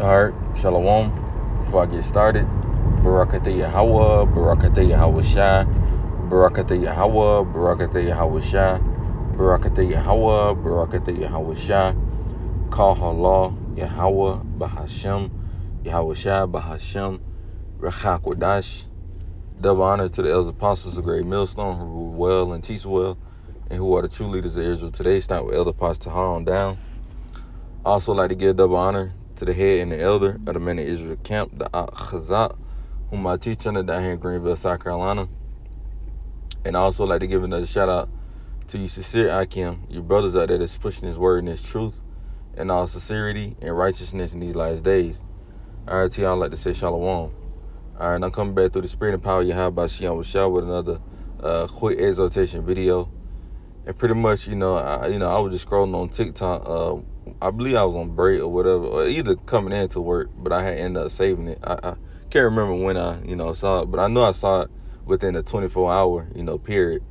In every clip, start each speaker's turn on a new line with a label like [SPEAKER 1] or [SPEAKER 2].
[SPEAKER 1] Alright, Shalom. Before I get started, Barakatah Yahweh, Barakatah Yahweh Shai, Barakatah Yahweh, Barakatah Yahweh Shai, Barakatah Yahweh, Barakatah Yahweh Shai, Call Allah, Yahweh, Bahashem, Yahweh Shai, Bahashem, Rachak Wadash. Double honor to the elders apostles of Great Millstone who rule well and teach well, and who are the true leaders of Israel today. Start with Elder Pastor on down. I also like to give double honor to the head and the elder of the Men of Israel camp, the Chazak, whom I teach under down here in Greenville, South Carolina. And I also like to give another shout out to you sincere Akim, your brothers out there that's pushing his word and his truth and all sincerity and righteousness in these last days. All right, to y'all, I'd like to say shalom. All right, I'm coming back through the spirit and power of Yahweh Shion Washah with another quick exhortation video. And pretty much, I was just scrolling on TikTok. I believe I was on break or whatever, or either coming into work, but I had ended up saving it. I can't remember when I, saw it, but I know I saw it within a 24-hour, period.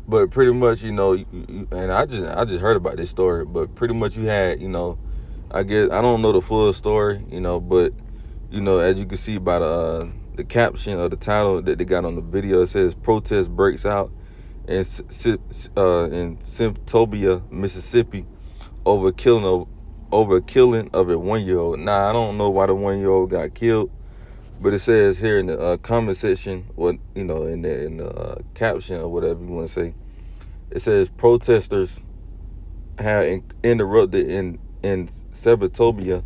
[SPEAKER 1] But pretty much, and I just heard about this story, but pretty much you had, I guess, I don't know the full story, but, as you can see by the caption or the title that they got on the video, it says protest breaks out in Syntopia, Mississippi, over a killing of a 1-year-old. Now I don't know why the 1-year-old got killed, but it says here in the comment section, in the caption or whatever you want to say, it says protesters have interrupted in Syntopia,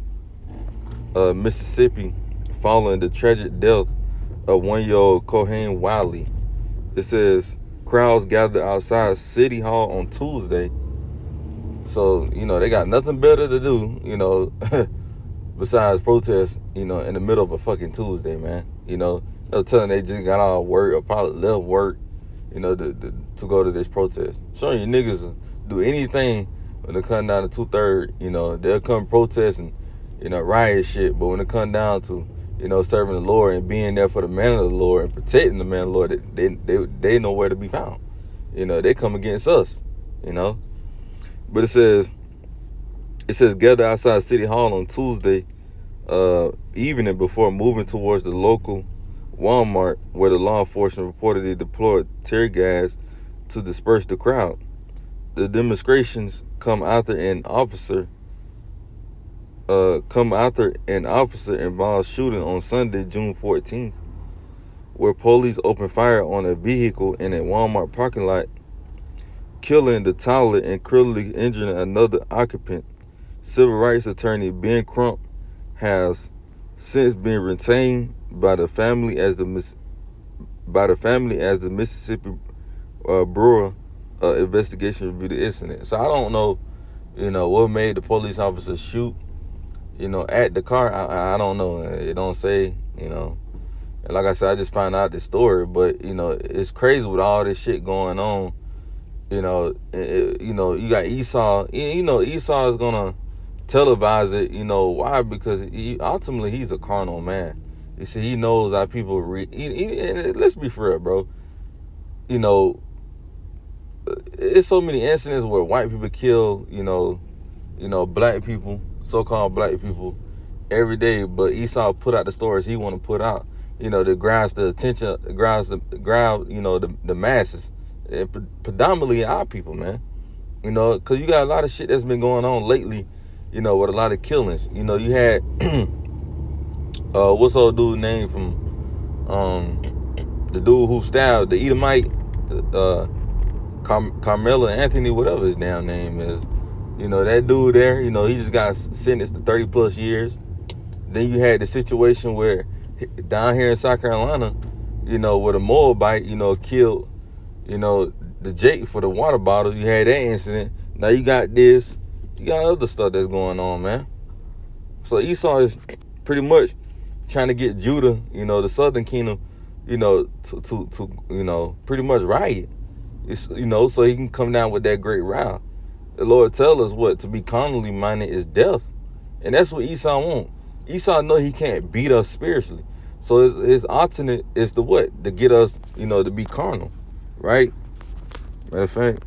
[SPEAKER 1] Mississippi, following the tragic death of 1-year-old Cohen Wiley. It says crowds gathered outside City Hall on Tuesday. So, they got nothing better to do, besides protest, in the middle of a fucking Tuesday, man. They're telling they just got out of work or probably left work, to go to this protest. Showing you niggas will do anything when they come down to 2/3, they'll come protest and, riot shit. But when it come down to, serving the Lord and being there for the man of the Lord and protecting the man of the Lord, they know where to be found. They come against us, But it says gather outside City Hall on Tuesday evening before moving towards the local Walmart, where the law enforcement reportedly deployed tear gas to disperse the crowd. The demonstrations come after an officer involved shooting on Sunday, June 14th, where police opened fire on a vehicle in a Walmart parking lot, killing the toddler and critically injuring another occupant. Civil rights attorney Ben Crump has since been retained by the family as the Mississippi Bureau investigation reviewed the incident. So I don't know, what made the police officer shoot, at the car. I don't know. It don't say, And like I said, I just found out this story, but it's crazy with all this shit going on. You got Esau. Esau is gonna televise it. Why? Because ultimately he's a carnal man. You see, he knows how people let's be for real, bro. It's so many incidents where white people kill, black people, so-called black people, every day. But Esau put out the stories he want to put out, that grabs the attention, grabs the masses. Predominantly our people, man, because you got a lot of shit that's been going on lately, with a lot of killings. You had what's old dude name from the dude who stabbed the Edomite, Carmelo Anthony, whatever his damn name is. That dude there, he just got sentenced to 30 plus years. Then you had the situation where down here in South Carolina, where the Moabite, killed the Jake for the water bottle. You had that incident. Now you got this. You got other stuff that's going on, man. So Esau is pretty much trying to get Judah, the southern kingdom, to pretty much riot. It's, so he can come down with that great row. The Lord tell us what? To be carnally minded is death. And that's what Esau want. Esau know he can't beat us spiritually. So his alternate is to what? To get us, to be carnal. Right? Matter of fact,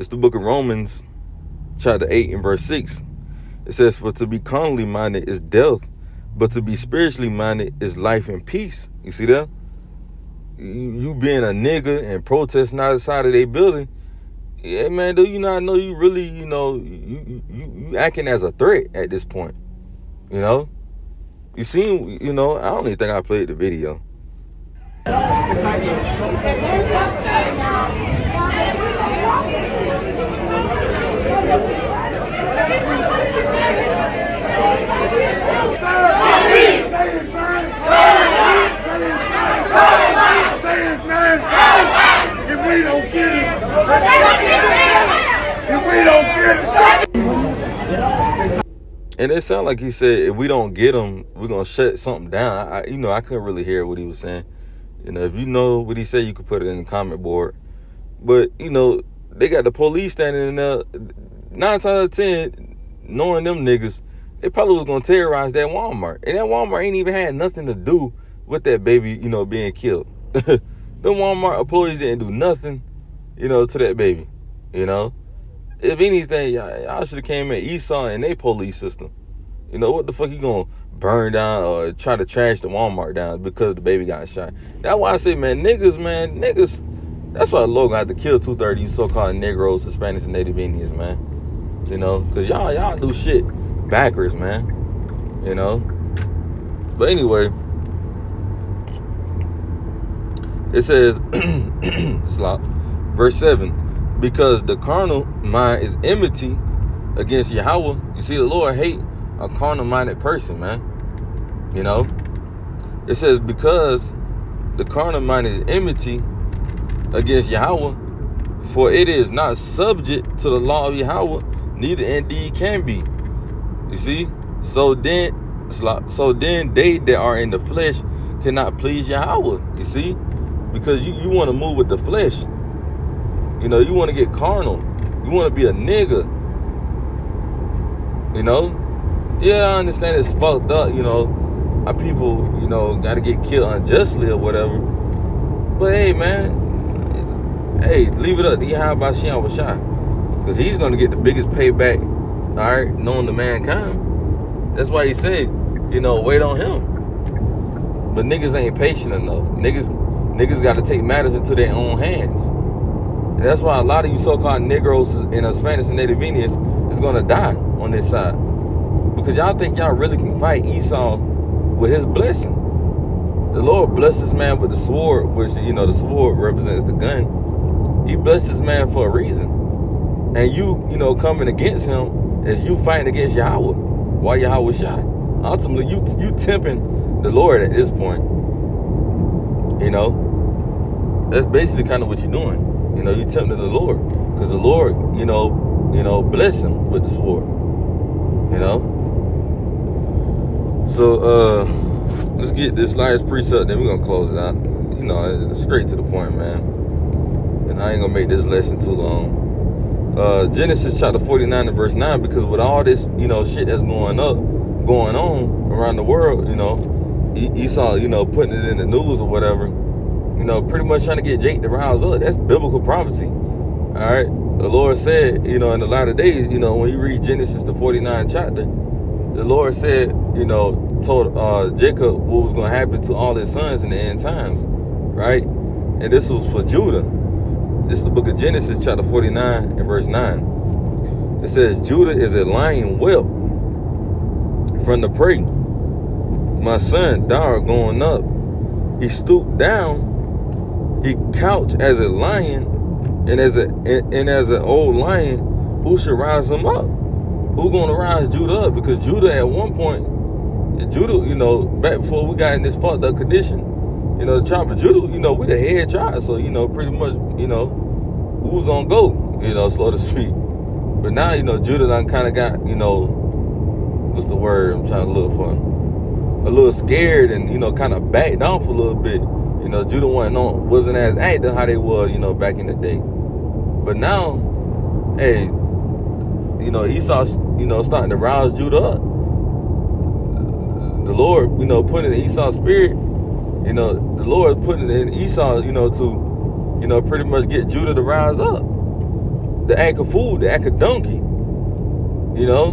[SPEAKER 1] It's the book of Romans, chapter 8 and verse 6. It says, for to be carnally minded is death, but to be spiritually minded is life and peace. You see that? You being a nigga and protesting outside of their building, yeah, man, do you not know you really, you acting as a threat at this point, You seen, I don't even think I played the video. And it sounded like he said, if we don't get them, we're going to shut something down. I couldn't really hear what he was saying. If you know what he said, you could put it in the comment board. But, they got the police standing in there. 9 times out of 10, knowing them niggas, they probably was going to terrorize that Walmart. And that Walmart ain't even had nothing to do with that baby, being killed. Them Walmart employees didn't do nothing, to that baby, If anything, y'all should have came at Esau and their police system. What the fuck you gonna burn down or try to trash the Walmart down because the baby got shot? That's why I say, niggas, that's why the Lord gonna have to kill 2/3 you so-called Negroes, Hispanics, and Native Indians, man. Because y'all do shit backwards, man. But anyway, it says, verse 7, because the carnal mind is enmity against Yahweh. You see, the Lord hate a carnal-minded person, man. It says, because the carnal mind is enmity against Yahweh, for it is not subject to the law of Yahweh, neither indeed can be. You see? So then they that are in the flesh cannot please Yahweh. You see? Because you want to move with the flesh. You want to get carnal. You want to be a nigga. Yeah, I understand it's fucked up, how people, got to get killed unjustly or whatever. But hey, man, leave it up to Yahweh Shem Shah. Because he's going to get the biggest payback, all right, known to mankind. That's why he said, wait on him. But niggas ain't patient enough. Niggas got to take matters into their own hands. And that's why a lot of you so-called Negroes and Hispanics and Native Indians is going to die on this side. Because y'all think y'all really can fight Esau with his blessing. The Lord blesses man with the sword, which, the sword represents the gun. He blesses man for a reason. And you, coming against him is you fighting against Yahweh while Yahweh shot. Ultimately, you tempting the Lord at this point. That's basically kind of what you're doing. You tempting the Lord. Because the Lord, bless him with the sword. So, let's get this last precept, then we're going to close it out. It's straight to the point, man. And I ain't going to make this lesson too long. Genesis chapter 49 and verse 9, because with all this, shit that's going on around the world, Esau, putting it in the news or whatever, pretty much trying to get Jake to rouse up. That's biblical prophecy. All right. The Lord said, in the latter days, when you read Genesis, the 49th chapter, the Lord said, told Jacob what was going to happen to all his sons in the end times, right? And this was for Judah. This is the book of Genesis, chapter 49 and verse 9. It says, Judah is a lion whelp from the prey. My son, thou art going up. He stooped down. He couched as a lion, and as an old lion, who should rise him up? Who gonna rise Judah up? Because Judah at one point, back before we got in this fucked up condition, the tribe of Judah, we the head tribe, so pretty much, who's on go, so to speak. But now, Judah done kind of got, what's the word I'm trying to look for? A little scared and, kind of backed off a little bit. Judah wasn't as active how they were, back in the day. But now, hey, Esau, starting to rouse Judah up. The Lord, put it in Esau's spirit. The Lord put it in Esau, to, pretty much get Judah to rise up. the act of fool, the act of donkey. You know,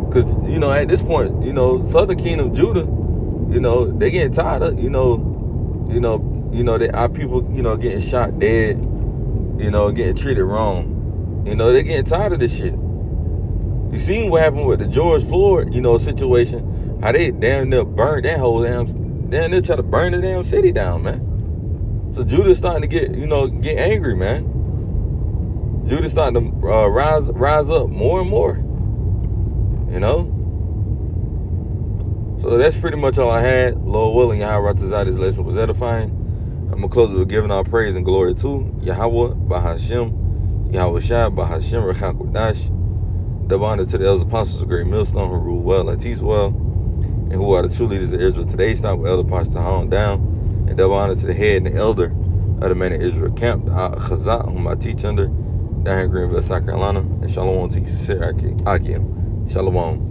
[SPEAKER 1] because at this point, Southern Kingdom, Judah, they getting tired of our people, getting shot dead, getting treated wrong. They're getting tired of this shit. You seen what happened with the George Floyd, situation? How they damn near burned that whole damn near try to burn the damn city down, man. So Judah's starting to get angry, man. Judah's starting to rise up more and more. So that's pretty much all I had. Lord willing, Yahweh Tazah, this lesson was edifying. I'm going to close it with giving all praise and glory to Yahweh, Bahashem, Yahweh Shai, Bahashem, Rechakodash. Double honor to the elders apostles of Great Millstone who rule well and teach well, and who are the true leaders of Israel today. Start with Elder Pastor on down. And double honor to the head and the elder of the Man of Israel camp, the Chazak, whom I teach under, down here in Greenville, South Carolina. And shalom to you, sincere Akim. Shalom.